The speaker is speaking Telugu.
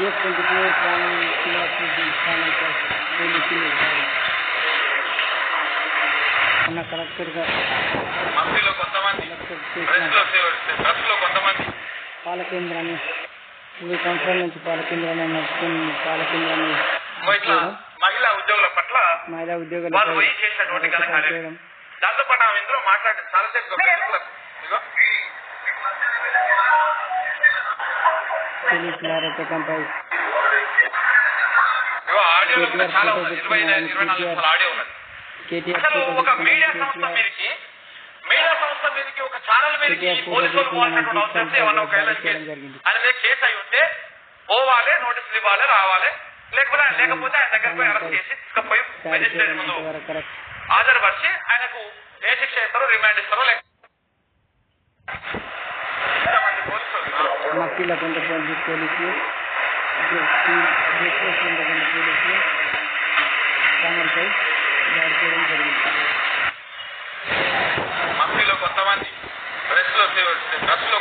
F-24 planning ఉన్న కలెక్టర్గా పాలకేంద్రాన్ని 2 సంవత్సరాల నుంచి పాలకేంద్రాన్ని నడుపుకుని పాలకేంద్రాన్ని మహిళా ఉద్యోగుల పట్ల దాంతో పాటు ఆమె ఇందులో మాట్లాడింది చాలాసేపు చాలా ఉన్నది 24 ఆడియో ఉన్నది. అసలు ఒక మీడియా సంస్థ మీదకి ఒక ఛానల్ మీదకి పోలీసులు పోవాల్సినటువంటి అవసరం ఏమన్నా ఒక అనేది కేసు అయి ఉంటే పోవాలి, నోటీసులు ఇవ్వాలి, రావాలి, లేకపోతే ఆయన దగ్గర పోయి అరెస్ట్ చేసి తీసుకుపోయి మెజిస్ట్రేట్ ముందు హాజరుపరిచి ఆయనకు ఏ శిక్ష ఇస్తారో రిమాండ్ ఇస్తారో లేక మసీదులో కొంతమంది డ్రగ్స్ లో